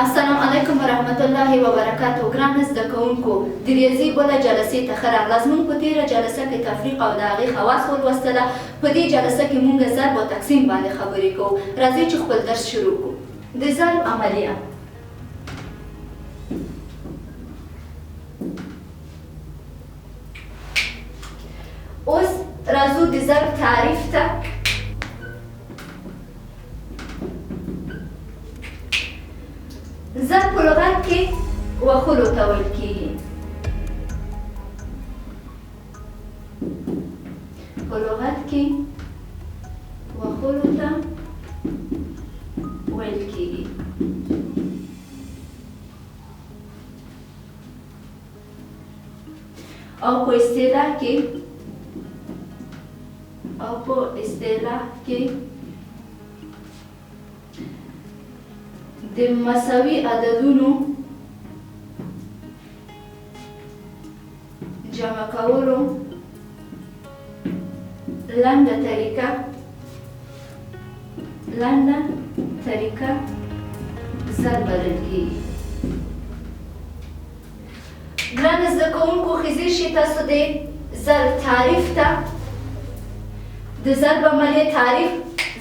السلام علیکم ورحمت الله وبرکاته. ګران زده کوونکو، د ریاضي بله جلسې ته ښه راغلاست. موږ په تېره جلسه کې تفریق او د هغې خواص ولوستله. په دې جلسه کې موږ ضرب او تقسیم باندې خبرې کوو. راځئ چې خپل درس شروع کړو. د ضرب عملیه. اوس راځو د ضرب تعریف ته. ضرب په لغت کې وښلو ته ویل کېږي. په لغت کې وښلو ته ویل کېږي. او په اصطلاح کې د مساوي عددونو جمع کولو لنډه طریقه ضرب بلل کېږي. ګرانو زده کوونکو، ښځې شي تاسو د ضرب تعریف ته. د ضرب عملیې تعریف: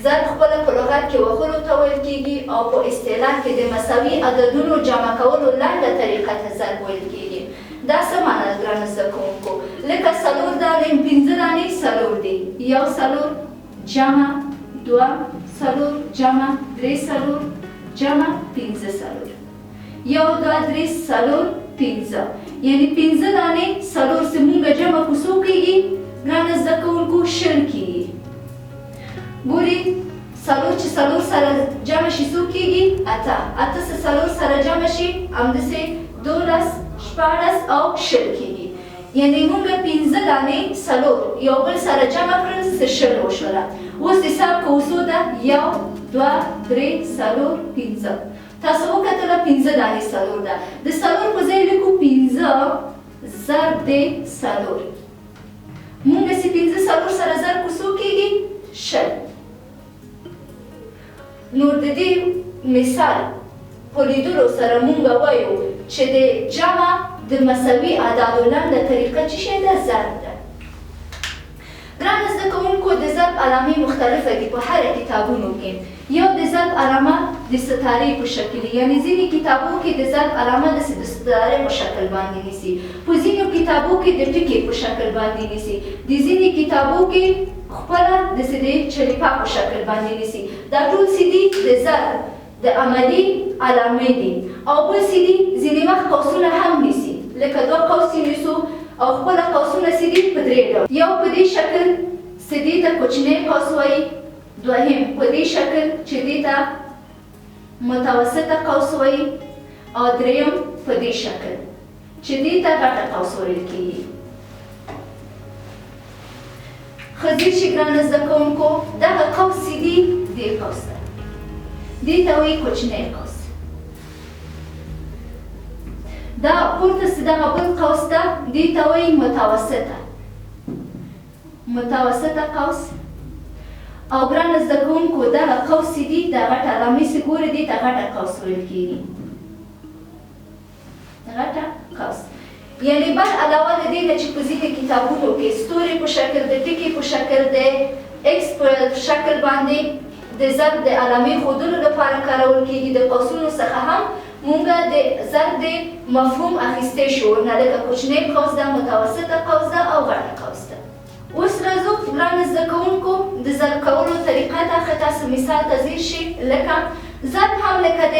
ضرب خپله په لغت کې وښلو ته ویل کېږي او په اصطلاح کې د مساوي عددونو جمع کولو لنډه طریقه ته ضرب ویل کېږي. دا څه معنا ده ګرانو زده کوونکو؟ لکه 4 دانې 5 دانې 4 دي. 1 4 جمع 2 4 جمع 3 4 جمع 5 4. 1 2 3 4 5 یعنې 5 دانې 4 چې مونږ جمع کو څو کېږي ګرانو زده کوونکو؟ 20 کېږي. ګورئ 4 چې 4 سره جمع شي څو کېږي؟ 8. 8 چې 4 سره جمع شي همداسې 12 14 او 20 کېږي. یعنې موږ 15 دانې 4 یو بل سره جمع کړل څه 20 وشوله. اوس حساب کوو څو ده؟ 1 2 3 4 5. تاسو وکتله 15 دانې 4 ده. د 4 په ځای لیکو 15 ضرب د 4. موږ چې 15 4 سره ضرب کو څو کېږي؟ 20. نو د دې مثال په لیدلو سره موږ وایو چې د جمع د مساوي اعدادو لنډه طریقه څه شی ده؟ ضرب ده. ګرانو زده کوونکو، د ضرب علامې مختلفه دي په هر کتابونو کې. یو د ضرب علامه د ستارې په شکل، یعنې ځینې کتابو کې د ضرب علامه د ستارې په شکل باندې نیسي، په ځینو کتابو کې د ټکي په شکل باندې نیسي، د ځینې کتابو کې خپله د چلیپا په شکل باندې نیسي. دا ټول څه دي؟ د ضرب د عملي علامې دي. او بل څه دي؟ ځینې وخت قوسونه هم نیسي، لکه 2 قوس نیسو او خپله قوسونه څه دي؟ په 3 ډول. یو په دې شکل چې دې ته کوچنی قوس وایي، دوهم په دې شکل چې دې ته متوسطه قوس وایي، او دریم په دې شکل چې دې ته غټه قوس ویل کېږي. ښځې چې ګرانو زده کوونکو، دغه قوس چې دي دې قوس ته، دې ته وایي کوچنی قوس. دا پورته چې دغه بل قوس ته دې ته وایي متوسطه قوس. او ګرانو زده کوونکو، دغه قوس چې دي د غټه علامې چې ګورئ دې ته غټه قوس ویل کېږي. غټه قوس یعنې بل علاوه د دې نه چې په ځینې کتابونو کې ستوري په شکل، د ټکي په شکل، د ایکس په شکل باندې د ضرب د علامې ښودلو لپاره کارول کېږي. د قوسونو څخه هم موږ د ضرب د مفهوم اخیستی شو، نه لکه کوچنی قوس ده، متوسطه قوس ده او غټه قوس ده. اوس راځو ګرانو زده کوونکو د ضرب کولو طریقه ته. ښه تاسو مثال ته ځیر شئ. لکه ضرب هم لکه د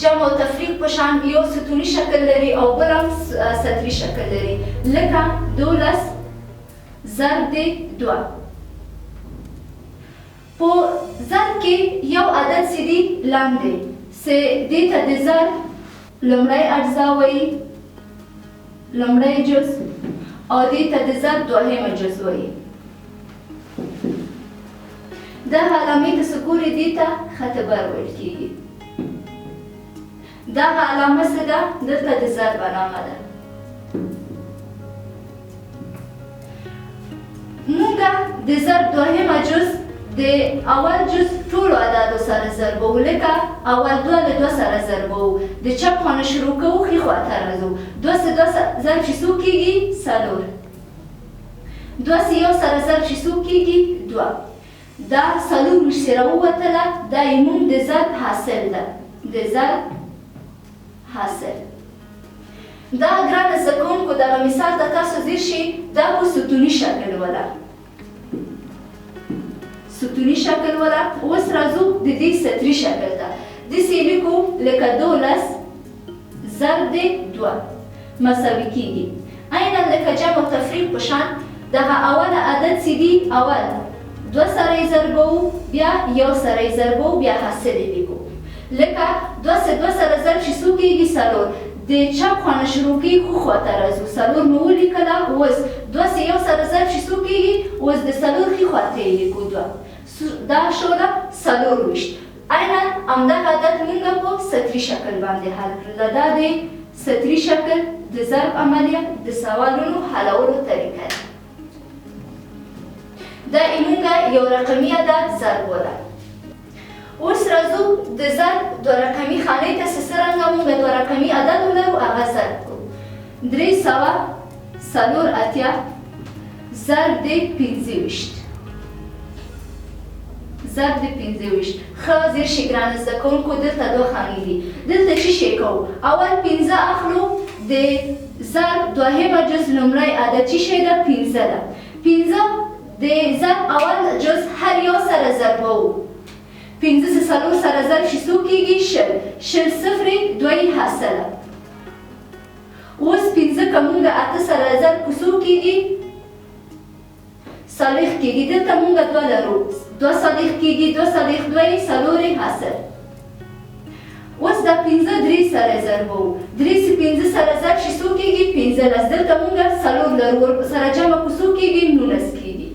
جمع او تفریق په شان یو ستوني شکل لري او بل هم سطري شکل لري. لکه 12 ضرب د 2. په ضرب کې یو عدد چې دي لم دی، چې دې ته د ضرب لومړی اجزا وایي، لومړی جز، او دې ته د ضرب دوهمه جز وایي. دغه علامې ته چې ګورئ دې ته خط بر ویل کېږي. دغه علامه څه ده؟ دلته د ضرب علامه ده. موږ د ضرب دوهمه جز د اول جز ټولو اعدادو سره ضربو لکه اول 2 له 2 سره ضربو د چپ خانه شروع کوو ښي خواته راځو 2 سه 2 ضرب چې څو کېږي 4 2 سه 1 سره ضرب چې څو کېږي 2 دا 4 سره ووتله دا یې موږ د ضرب حاصل ده د ضرب حاصل دا ګرانه زده کوونکو دغه مثال ته تاسو ځیر شئ دا په ستوني شکل وله ستوني شکل وله اوس راځو د دې سطري شکل ته داسې یې لیکو لکه 12 ضرب د 2 مساوي کېږي عینا لکه جمع و تفریق په شان دغه اوله عدد چې دي اول 2 سره یې ضربوو بیا 1 سره یې ضربوو بیا حاصل یې لیکو لکه 2 سه 2 سره ضرب چې څو کېږي 4 د چپ خانه شروع کېږي ښو خواته راځو 4 مو ولیکله اوس 2 سه 1 سره ضرب چې څو کېږي اوس د 4 ښي خواته یې لیکو 2 دا شوله 24 عینا همدغه عدد موږ په سطري شکل باندې حل کړله دا د سطري شکل د ضرب عملیه د سوالونو حلولو طریقه ده دا موږ یو رقمي عدد ضرب وله اوس راځو د ضرب 2 رقمي خانې ته چې څرنګه موږ 2 رقمي عدد ولرو هغه ضرب کړو 384 ضرب د 25 ضرب د 25 ښه ځیر شئ ګرانه زده کوونکو دلته 2 خانې دي دلته څه شی کوو اول 15 اخلو د ضرب دوهمه جز لومړی عدد څه شی ده 15 ده 15 د ضرب اول جز هر یو سره ضربوو 15 سه 4 سره ضرب چې څو کېږي 20 صفر 2 حاصله اوس 15 که موږ 8 سره ضرب په څو کېږي 40 کېږي دلته موږ 2 لرو 2 40 کېږي 2 40 2 4 حاصل اوس دا 15 3 سره ضربوو 3 سه 15 سره ضرب چې څو کېږي 15 دلته موږ 4 لرو ورسره جمع په څو کېږي 19 کېږي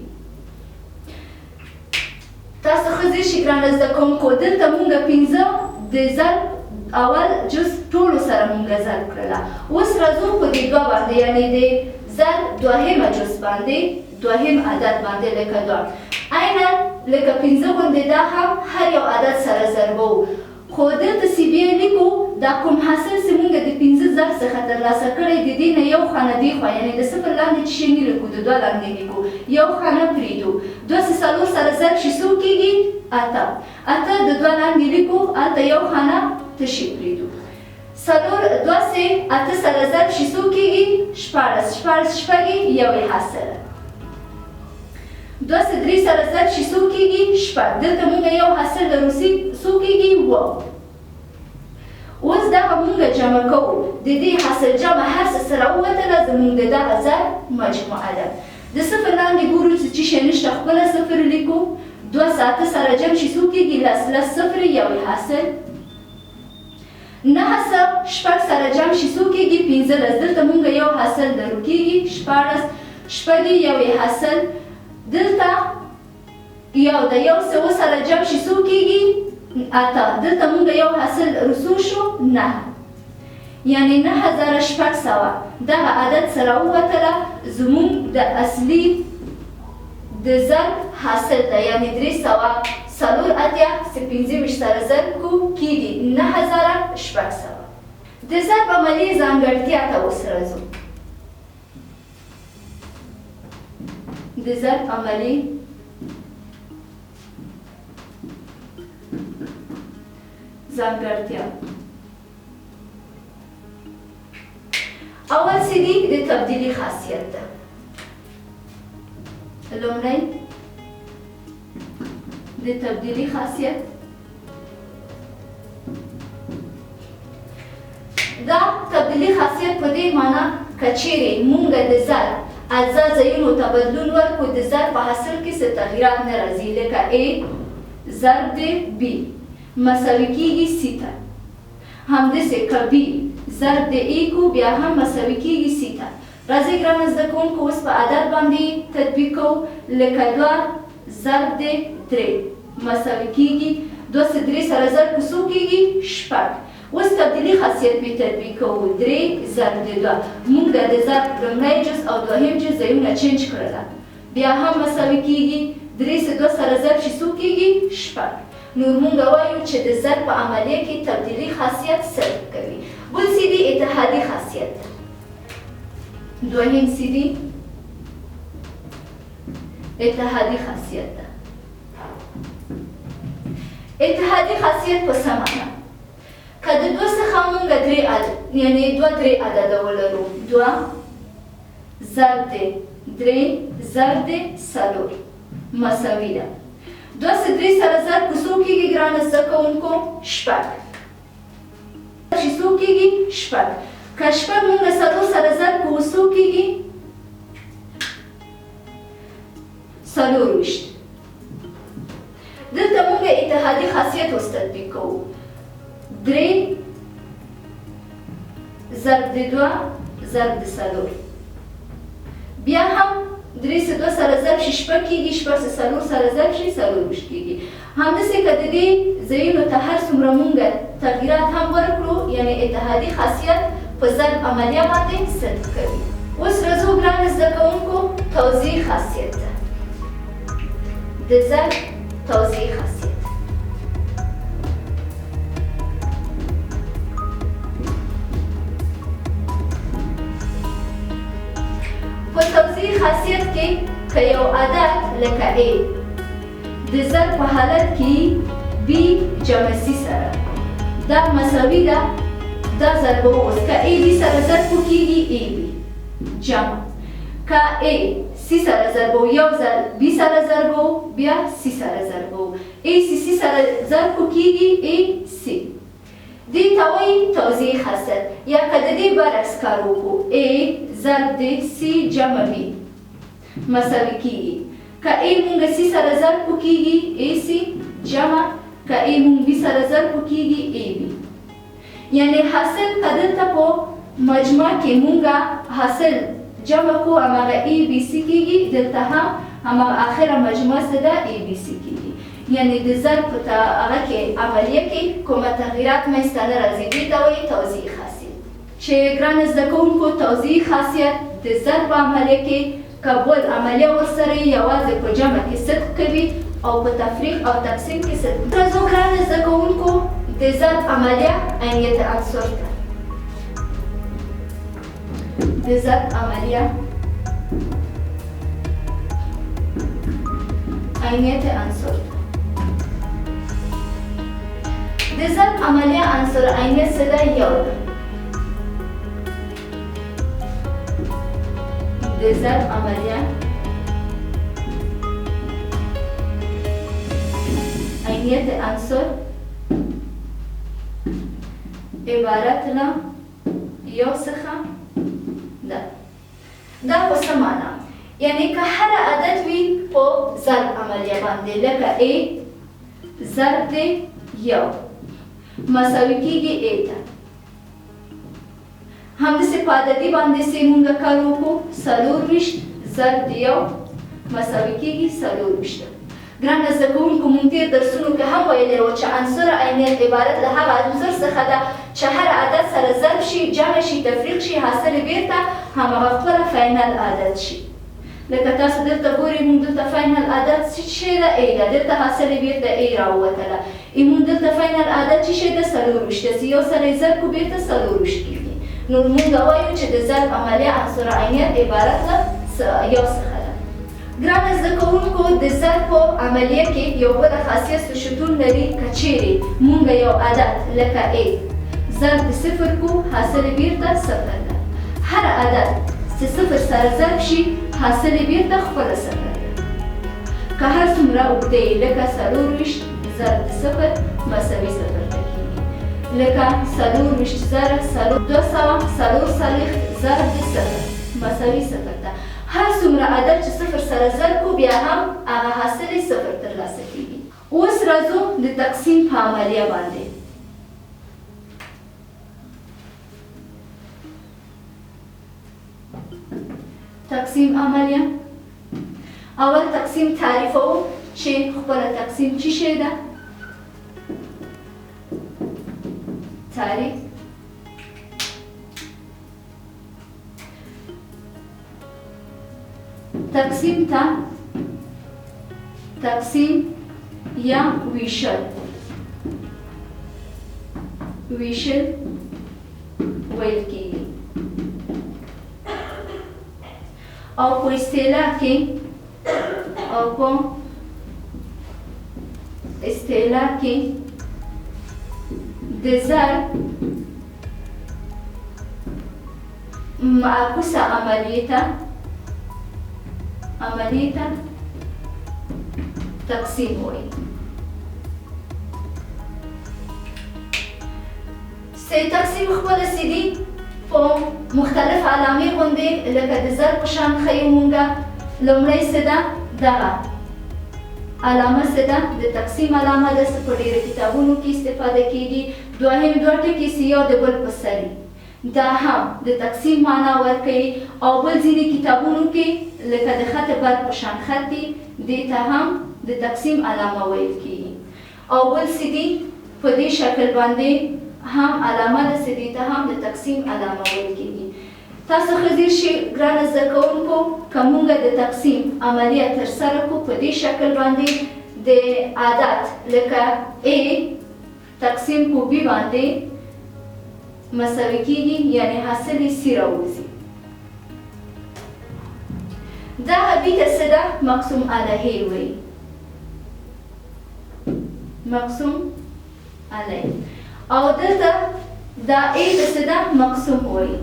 تاسو ښه ځیر شئ ګرانه زده کوونکو دلته موږ 15 د ضرب اول جز ټولو سره موږ ضرب کړله اوس راځو په دې 2 باندې یعنې د ضرب دوهمه جز باندې دوهم عدد باندې لکه 2 عینا لکه 15 غوندې دا هم هر یو عدد سره ضربوو خو دلته چې بیا لیکو دا کوم حاصل چې موږ د 15 ضرب څخه ترلاسه کړی د دې نه یو خانه دې خوا یعنې د صفر لاندې چې شی نه لیکو د 2 لاندې لیکو یو خانه پرېږدو 2 سه 4 سره ضرب چې څو کېږي 8 د 2 لاندې لیکو هلته یو خانه تشی پرېږدو 2 سه 8 سره ضرب چې څو کېږي 14 شپږ یو یې حاصله 2 سه 3 سره ضرب چې څو کېږي 6 دلته موږ یو حاصل لرو څو کېږي 9 اوس دغه موږ جمع کوو د دې حاصل جمع هر څه سره ووتله زموږ د دغه ضرب مجموعه ده د صفر لاندې ګورو چې څه شی نشته خپله صفر لیکو 2 سه 8 سره جمع چې څو کېږي 10 صفر یو یې حاصل 9 سه 6 سره جمع چې څو کېږي 15 دلته موږ یو حاصل لرو کېږي 14 یو یې حاصل دلته یو د یو سوه سره جمع چې څو کېږي 8 دلته موږ یو حاصل رسو شو 9 یعنې 9600 دغه عدد سره ووتله زموږ د اصلي د ضرب حاصل ده یعنې 384 چې 25 سره ضرب کړو کېږي 9600 د ضرب عملیې ځانګړتیا ته اوس راځو د ضرب عملیې ځانګړتیا اول څه دي د تبدیلي خاصیت ده لومړی د تبدیلي خاصیت دا تبدیلي خاصیت په دې معنی که چیرې موږ د ضرب اجزا ځایونو ته بدلون ورکړو د ضرب په حاصل کې څه تغییرات نه راځي لکه A ضرب د B مساوي کېږي C ته همداسې که B ضرب د A کو بیا هم مساوي کېږي C ته راځئ ګرانه زده کوونکو اوس په عدد باندې تطبیق کوو لکه 2 ضرب د 3 مساوي کېږي 2 سه 3 سره ضرب په څو کېږي 6 اوس تبدیلي خاصیت پې تطبیق کوو 3 ضرب د 2 موږ د ضرب لومړی جز او دوهم جز ځایونه چینج کړله بیا هم مساوي کېږي 3 سه 2 سره ضرب شي څو کېږي 6. نور مونږ وایو چې د ضرب په عملیه کې تبدیلي خاصیت صرف کوي. بل سی دی اتحادي خاصیت ده. دویم سی دی اتحادي خاصیت ده. اتحادي خاصیت په څه معنا؟ که د 2 څخه مونږ 3 عدد یعنې 2 3 عدده ولرو 2 ضرب دی 3 ضرب دی 4 مساوي ده. 2 سه 3 سره ضرب په څو کېږي ګرانه زده کوونکو 6 چې څو کېږي 6. که 6 مونږ 4 سره ضرب په څو کېږي 24. دلته مونږ اتحادي خاصیت اوس تطبیق کوو. 3 ضرب د 2 ضرب د 4 بیا هم 3 سه 2 سره ضرب شي 6 کېږي 6 سه 4 سره ضرب شي 24 کېږي. همداسې که د دې ځایونو ته هر څومره مونږ تغییرات هم ورکړو یعنې اتحادي خاصیت په ضرب عملیه باندې صدق کوي. اوس راځو ګرانو زده کوونکو توضیح خاصیت ته. د ضرب توضیح خاصیت په توضیح خاصیت کې که یو عدد لکه A د ضرب په حالت کې B جمع C سره دا مساوي ده دا ضرب اوس که A B سره ضرب کېږي AB جمع که A C سره ضرب یو ځل B سره ضرب بیا C سره ضرب A C سره ضرب کېږي AC دې ته وایي توضیح خاصیت. یا که د دې برعکس کار وکړو A ضرب د C جمع B مساوي کېږي. که A مونږ C سره ضرب کېږي AC جمع که A مونږ B سره ضرب کېږي AB. یعنې حاصل که دلته په مجموع کې مونږ حاصل جمع کو هماغه ABC کېږي دلته هم هماغه آخره مجموع څه ده ABC کېږي. یعنې د ضرب په هغه کې عملیه کې کومه تغییرات منځته نه راځي. دې ته وایي توضیح خاصیت. چې ګرانو زده کوونکو توضیح خاصیت د ضرب په عملیه کې که بل عملیه ورسره یوازې په جمع کې صدق کوي او په تفریق او تقسیم کې صدق. راځو ګرانو زده کوونکو د ضرب عملیه عینیت عنصر ته. د ضرب عملیه عینیت عنصر د ضرب عملیه عنصر عینیت څه ده؟ یو ده. د ضرب عملیه عینیت عنصر عبارت له یو څخه ده. دا په څه معنا؟ یعنې که هر عدد وي په ضرب عملیه باندې لکه A ضرب د یو مساوي کېږي A ته. همداسې په عددي باندې سې مونږ کار وکړو 24 ضرب د یو مساوي کېږي 24. ګرانو زده کوونکو مونږ تېر درسونو کې هم ویلی وو چې عنصر عینیت عبارت له هغه عنصر څخه ده چې هر عدد سره ضرب شي جمع شي تفریق شي حاصل بیرته هماغه خپله فاینل عدد شي. لکه تاسو دلته ګورئ مونږ دلته فاینل عدد څه شی ده؟ A ده. دلته حاصل بیرته A راووتله. مونږ دلته فاینل عدد څه شی ده؟ 24 ده. یو سره یې ضرب کړو بیرته 24 کېږي. نو مونږ وایو چې د ضرب عملیه عنصر عینیت عبارت له یو څخه ده. ګرانو زده کوونکو د ضرب په عملیه کې یو بله خاصیت شتون لري. که چیرې مونږ یو عدد لکه A ضرب د 0 کړو حاصل بیرته 0 ده. هر عدد چې 0 سره ضرب شي حاصل بیرته خپله 0 ده. که هر څومره اوږده یې لکه 24 ضرب د 0 مساوي 0 ته کېږي. لکه 24 زره 240 ضرب د 0 مساوي 0 ده. هر څومره عدد چې 0 سره ضرب کړو بیا هم هغه حاصل یې 0 ترلاسه کېږي. اوس راځو د تقسیم په عملیه باندې. تقسیم عملیه اول تقسیم تعریفو چې خپله تقسیم چی شی ده؟ تعریف تقسیم ته تقسیم یا ویشل ویل کیږي او په اصطلاح کې د ضرب معکوسه عملیه ته تقسیم وایي. تقسیم خپل سیدی په مختلف علامې غوندې لکه د ضرب په شان ښیي مونږه. لومړی څه ده؟ دغه علامه څه ده؟ د تقسیم علامه ده، څه په ډېرو کتابونو کې استفاده کېږي. دوهم دوه ټکي چې یو د بل په سر دا هم د تقسیم معنا ورکوي او بل ځینې کتابونو کې لکه د خط بر په شان خط دي، دې ته هم د تقسیم علامه ویل کېږي. او بل څه دي په دې شکل باندې هم علامه د سدي ته هم د تقسیم علامه ویل کېږي. تاسو ښه شي ګرانه زده کوونکو، که موږ د تقسیم عملیه ترسره کړو په دې شکل باندې د عدد لکه A تقسیم په B باندې مساوي کېږي، یعنې حاصل یې C راوځي. دغه B ته څه ده؟ مقسوم علیه وایي. مقسوم علیه. او دلته دا A ته څه ده؟ مقسوم وایي.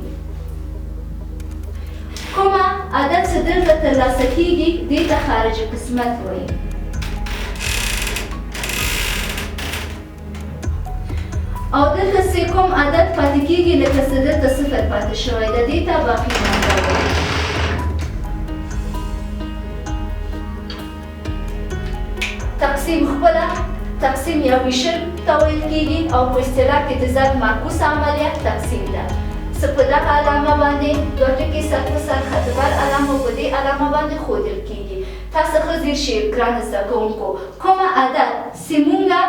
کومه عدد چې دلته ترلاسه کېږي دې ته خارج قسمت وایي. او دلته چې کوم عدد پاتې کېږي لکه چې دلته صفر پاتې شوی ده دې ته باقي مانده وایي. تقسیم خپله تقسیم یا ویشل ته ویل کېږي او په اصطلاح کې د ضرب معکوسه عملیه تقسیم ده. څه په دغه علامه باندې دوه ټکي سر په سر خط بر علامه په دې علامه باندې ښودل کېږي. تاسو ښه ځیر شئ ګرانو زده کوونکو، کومه عدد چې مونږه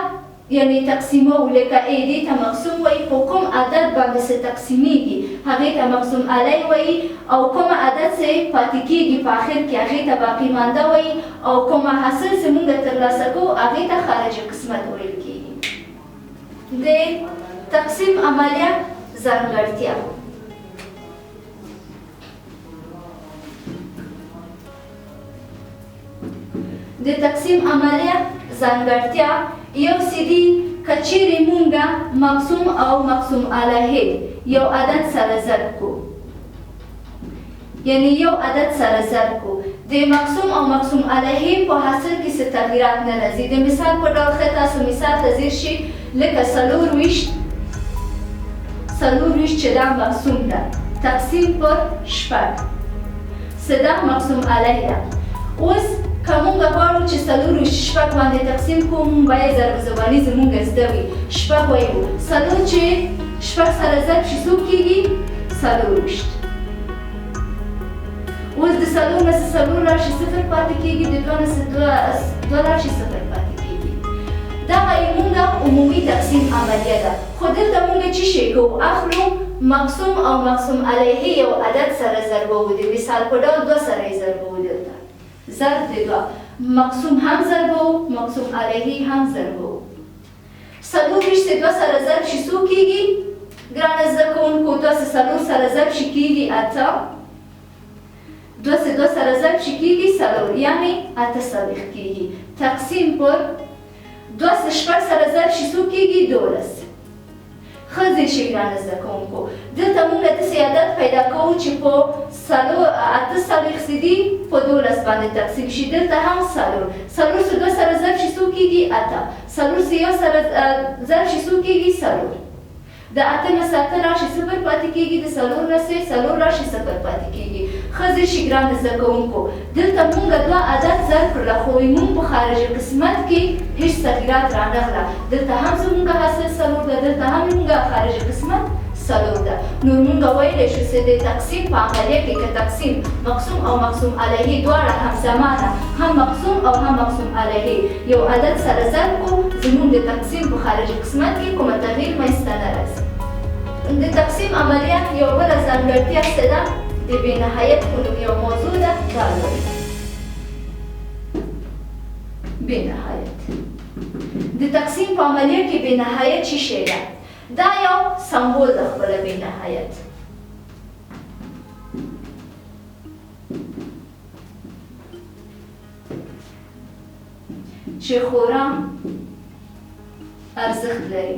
یعنې تقسیموو لکه A دې ته مقسوم وایي، خو کوم عدد باندې چې تقسیمیږي هغې ته مقسوم علیه وایي، او کومه عدد چې پاتې کېږي په آخر کې هغې ته باقي مانده وایي، او کومه حاصل چې مونږ ترلاسه کوو هغې ته خارج قسمت ویل کېږي. د تقسیم عملیه ځانګړتیا د تقسیم عملیه ځانګړتیا یو څه دي که چیرې مونږه مقسوم او مقسوم علیه یو عدد سره ضرب کړو، یعنې یو عدد سره ضرب کړو، د مقسوم او مقسوم علیه په حاصل کې څه تغییرات نه راځي. د مثال په ډول ښه تاسو مثال ته ځیر شئ لکه 24 چې دا مقسوم ده تقسیم پر 6 څه ده؟ مقسوم علیه ده. اوس که مونږ غواړو چې 4 باندې تقسیم کړو مونږ باید ضرب زباني زمونږ زده وي. 6 وایو 4 چې 6 سره ضرب شي څو کېږي؟ 24. اوس د 4 نه 4 راشي 0 پاتې کېږي، د 2 نه 2 راشي 0 پاتې کېږي. دغه یې مونږه عمومي تقسیم عملیه ده. خو دلته مونږ څه شی کوو؟ اخلو مقسوم او مقسوم علیه یو عدد سره ضربوو، د مثال په ډول 2 سره یې ضربوو. دلته ضرب د 2 مقسوم هم ضربوو، مقسوم علیه هم ضربوو. 24 چې 2 سره ضرب شي څو کېږي؟ ګرانه زده کوونکو 2 چې 4 سره ضرب شي کېږي 8، 2 چې 2 سره ضرب شي کېږي 4، یعنې 48 کېږي. تقسیم پر 2 چې 6 سره ضرب شي څو کېږي؟ 12. ښه ځیر شئ ګرانه زده کوونکو، دلته مونږ داسې عدد پیدا کوو چې په 48 چې دي په 12 باندې تقسیم شي. دلته هم 4 چې 2 سره ضرب شي څو کېږي؟ 8، 4 چې 1 سره ضرب شي څو کېږي؟ 4. د 8 نه 7 راشي 0 پاتې کېږي، د 4 نه 4 راشي 0 پاتې کېږي. ښه ځیر شئ ګرانه زده کوونکو، دلته مونږ 2 عدد ضرب کړله خو مونږ په خارج قسمت کې هېڅ تغییرات رانغله. دلته هم زمونږ حاصل 4 ده، دلته هم مونږ خارج قسمت 4 ده. نو مونږ ویلی شو چې د تقسیم په عملیه کې که تقسیم مقسوم او مقسوم علیه دواړه همزمانه هم مقسوم او هم مقسوم علیه یو عدد سره ضرب کړو، زمونږ د تقسیم په خارج قسمت کې کومه تغییر منځته نه راځي. د تقسیم عملیه یو بله ځانګړتیا څه ده؟ د بې نهایت په نوم یو موضوع ده، دا لولئ. بېنهایت. د تقسیم په عملیه کې بېنهایت څه شی ده؟ دا یو سمبول ده خپله بېنهایت. چې خورا ارزښت لري.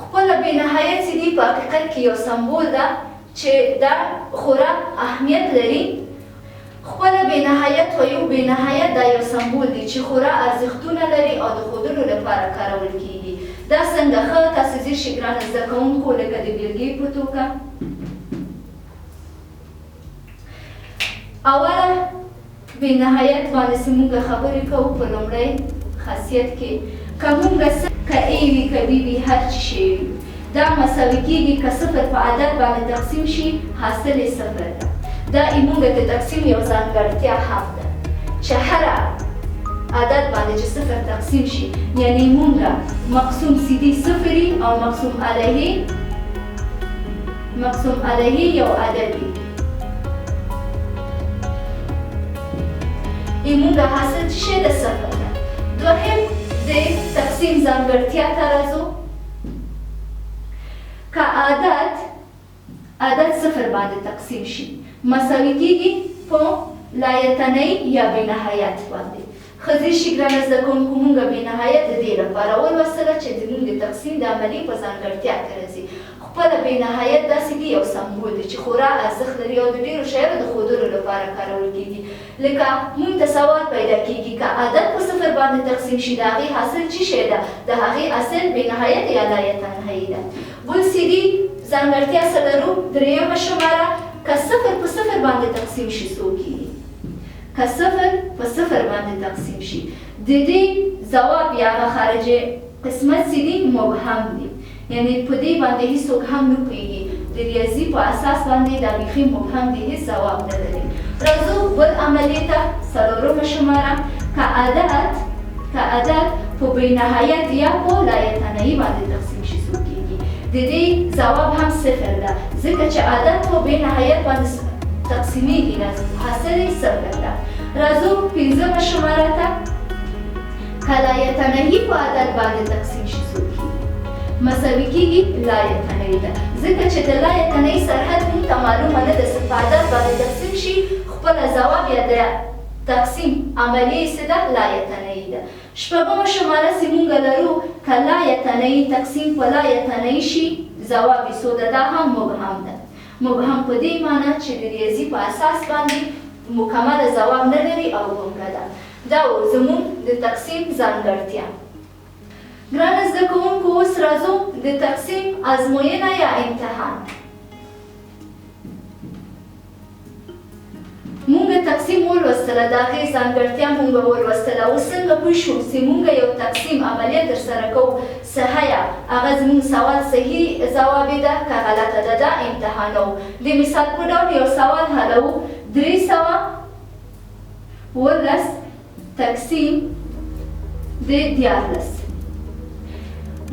خپله بېنهایت چې دي په حقیقت کې یو سمبول ده چې دا خورا اهمیت لري. خپله بېنهایت وایو، بېنهایت دا یو سمبول دی چې خورا ارزښتونه لري او د ښودلو لپاره کارول کیږي. دا څنګه ښه تاسو ځیر شئ ګرانو زده کوونکو، لکه د بېلګې په توګه اوله بېنهایت باندې چې موږ خبرې کوو په لومړی خاصیت کې که موږ که ای وي که بي وي هر څه شی وي دا مساوي کېږي که صفر په عدد باندې تقسیم شي حاصل یې صفر ده. دا موږ د تقسیم یو ځانګړتیا هم ده چې هره عدد باندې چې صفر تقسیم شي یعنی موږ مقسوم سیدی صفر او مقسوم علیه یو عدد وي. موږ حاصل څه شی د صفر ده. دوهم د تقسیم ځانګړتیا ته راځو. که عدد صفر باندې تقسیم شي مساوي کېږي په لایتنۍ یا بېنهایت باندې. ښه ځیر شئ ګرانو زده کوونکو، موږ بېنهایت د دې لپاره ولوستله چې زموږ د تقسیم د عملې په ځانګړتیا کې راځي. خپله بېنهایت داسې دی یو سمبول دی چې خورا ارزښت لري او د ډېرو شیانو د ښودلو لپاره کارول کېږي. لکه موږ ته سوال پیدا کېږي که عدد په صفر باندې تقسیم شي د هغې حاصل څه شی ده؟ د هغې حاصل بېنهایت یا لایتنهایي ده. بل سیدي ځانګړتیا څه لرو؟ درېیمه شماره که صفر په صفر باندې تقسیم شي څو کېږي؟ که صفر په صفر باندې تقسیم شي د دې ځواب یا هغه خارجي قسمت چې دي مبهم دي، یعنی په دې باندې هیڅوک هم نه پوهېږي. د ریاضي په اساس باندې دا بیخي مبهم دي، هیڅ ځواب نه لري. راځو بل عملیې ته. څلورمه شماره که عدد په بېنهایت یا په لایتنهایي باندې تقسیم شي څو کېږي؟ د دې ځواب هم صفر ده ځکه چې عدد په بېنهایت باندې تقسیمیږي حاصل یې صفر ده. راځو پنځمه شماره ته. که لایتنهایي په عدد باندې تقسیم شي څو کېږي؟ مساوي کېږي لایتنهایي ده ځکه چې د لایتنهایي سرحد موږ ته معلومه نه ده. په عدد باندې تقسیم شي خپله ځواب یا د تقسیم عملیې څه ده؟ لایتنهایي ده. شپږمه شماره چې موږ لرو که لایتنهایي تقسیم په لایتنهایي شي ځواب یې څو ده؟ دا هم مبهم ده. مبهم په دې معنی چې د ریاضي په اساس باندې مکمله ځواب نه لري او ګونګه ده. دا و زموږ د تقسیم ځانګړتیا. ګرانو زده کوونکو، اوس راځو د تقسیم ازموینه یا امتحان. موږ تقسیم ولوستله، د هغې ځانګړتیا موږ ولوستله. اوس څنګه پوه شو چې موږ یو تقسیم عملیه ترسره کوو؟ صحیح هغه زموږ سوال صحیح ځواب یې ده که غلطه ده؟ دا امتحانوو. د مثال په ډول یو سوال حلوو. 314 تقسیم د 14.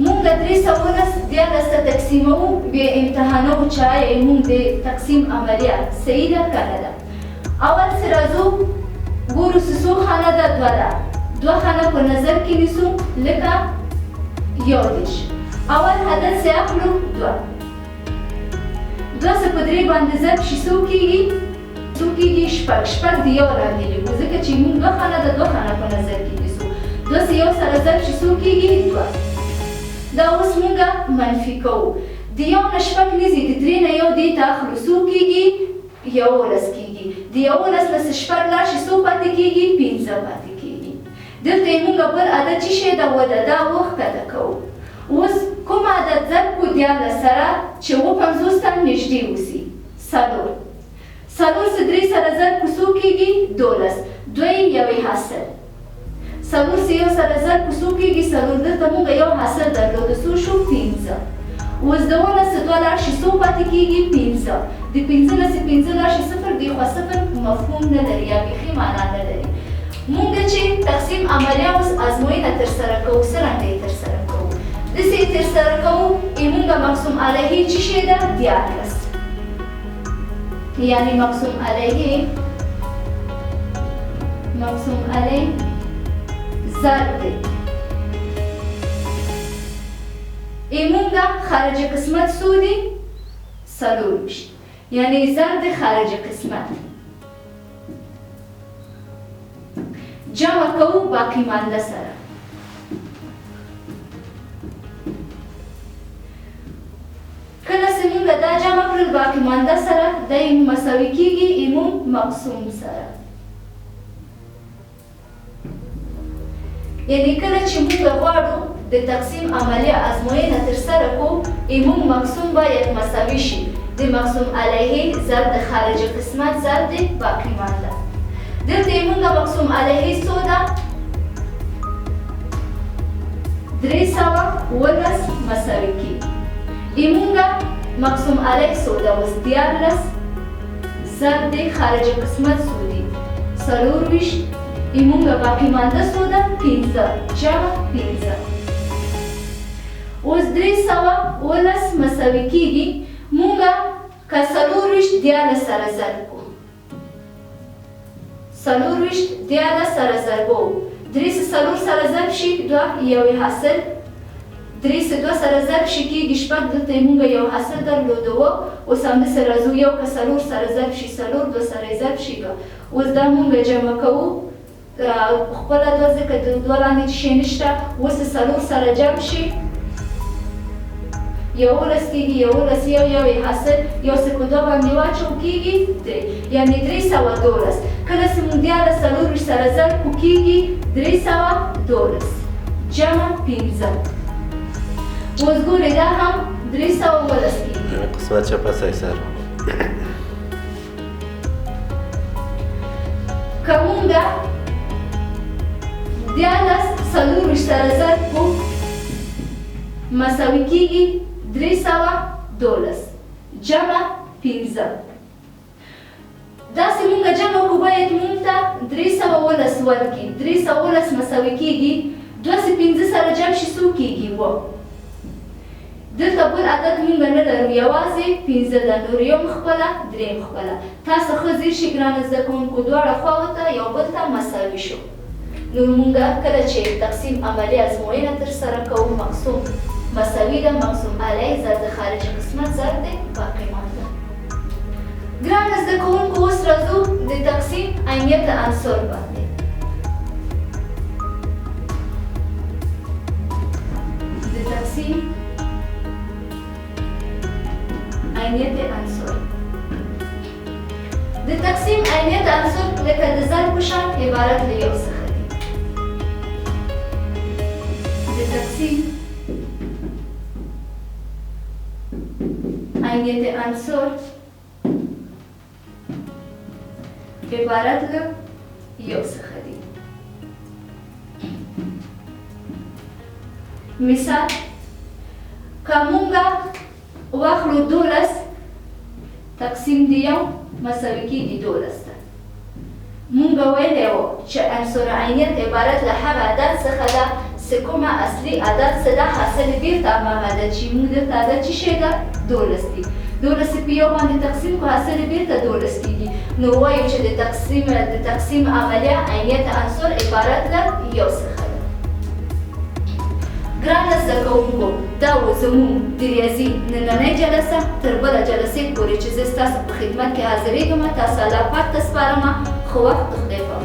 موږ 314 ته تقسیموو، بیا امتحانوو چې آیا موږ د تقسیم عملیه صحیح ده که نه ده. اول چې راځو ګورو چې څو خانه ده؟ 2 ده. 2 خانه په نظر کې نیسو لکه 21. اول عدد چې اخلو 2. 2 چې په 3 باندې ضرب شي څو کېږي؟ 6. 6 د یو راغلي وو ځکه چې موږ 2 خانه ده 2 خانه په نظر کې نیسو. 2 چې یو سره ضرب شي څو کېږي؟ 2. دا اوس موږ منفي کوو. د یو نه 6 نیزي د 3 نه یو دې ته اخلو څو کېږي؟ 11 کېږي. د 11 نه 6 لاړ شي څو پاتې کېږي؟ 15 پاتې کېږي. دلته یې موږ بل عدد څه شی ده؟ و ده. دا وښکته کوو. اوس کوم عدد ضرب کو 14 سره چې 50 ته نږدې اوسي؟ 4. 4 چې 3 سره ضرب کو څو کېږي؟ 12. 2 یوې حاصل. 4 چې یو سره ضرب کو څو کېږي؟ 4. دلته موږ یو حاصل درلوده څو شو؟ 15. اوس د 2 نه 2 لاړ شي څو پاتې کېږي؟ 15. د 15 نه 15 لاړ شي 0 دی خو 0 مفهوم نه لري یا بیخي معنا نه لري. موږ چې تقسیم عملیه اوس ازموینه ترسره کوو څرنګه یې ترسره کوو؟ داسې یې ترسره کوو موږ مقسوم علیه څه شی ده؟ 14. یعنی مقسوم علیه مقسوم علیه ضرب دی ایمونگا خارج قسمت سو دی 24 یعنی ضرب خارج قسمت جمع کو باقی مانده سره کله چې موږ دا جمع کړل باقی مانده سره دا مساوي کیږي ایمون مقسوم سره یعنی کله چې موږ غواړو د تقسیم عملیه ازموینه ترسره کړو ایمون مقسوم باید مساوي شي د مقسوم علیه ضرب د خارج قسمت ضرب د باقی مانده دلته ایمونګه مقسوم علیه څو ده 310 مساوي کیږي ایمونگا مقسوم علیه څو ده اوس 14 ضرب د خارج قسمت څو دي 24 ایمونگا باقی مانده څو ده 15 جمع 15 اوس 310 مساوي کیږي مونږه که 24 دیارلس سره ضرب کړو 24 دیارلس سره ضرب کړو 3 سره ضرب شي 2 یو حاصل 3 سره ضرب شي کېږي شپږ دلته یې مونږ یو حاصل درلوده و اوس همداسې راځو یو که 4 سره ضرب شي 4 2 سره یې ضرب شي اوس دا مونږ جمع کوو خپله دوه ځکه د دوه لاندې شی نشته اوس 4 سره جمع شي 11 کېږي 11 یو یې حاصل یو څه په دوه باندې واچو کېږي 3 یعنې 312 کله چې مونږ 4 سره ضرب کړو کېږي 312 جمع 15 اوس ګورئ دا هم 310 کېږي قسمت چپه ځای سره که مونږه 4 سره ضرب کړو مساوي کېږي 312 جمع 15 داسې مونږه جمع کړو باید مونږ ته 310 ورکړي 310 مساوي کېږي 2 سره جمع شي څو کېږي 9 دلته بل عدد مونږ نه لرو یوازې 15 ده نور یو خپله درېیم خپله تاسو ښه ځیر شئ ګرانه زده کوونکو دواړه خواوو ته یو بل ته مساوي شو نو مونږ کله چې تقسیم عملیه ازموینه ترسره کوو مقسوم مساوي ده مقسوم علیه ضرب د خارج قسمت ضرب د باقی مانده ګرانه زده کوونکو اوس راځو د تقسیم عینیت عنصر باندې د تقسیم عینیت عنصر د تقسیم عینیت عنصر لکه د ضرب په شان عبارت له یو څخه دی د تقسیم عینیت عنصر عبارت له یو څخه دی مثال که مونږه واخلو 12 تقسیم د یو مساوي کېږي 12 ته مونږ ویلی وو چې عنصر عینیت عبارت له هغه عدد څخه ده چې کومه اصلي عدد څه ده حاصل یې بېرته هماغه ده چې مونږ دلته عدد څه شی ده 12 دي 12 په یو باندې تقسیم کړو حاصل یې بېرته 12 کېږي نو وایو چې د تقسیم عملیه عینیت عنصر عبارت له یو څخه ده ګرانه زده کوونکو دا و زموږ د ریاضي نننۍ جلسه تر بله جلسې پورې چې زه ستاسو په خدمت کې حاضرېږم تاسو الله پاک ته سپارم ښه وخت خدای په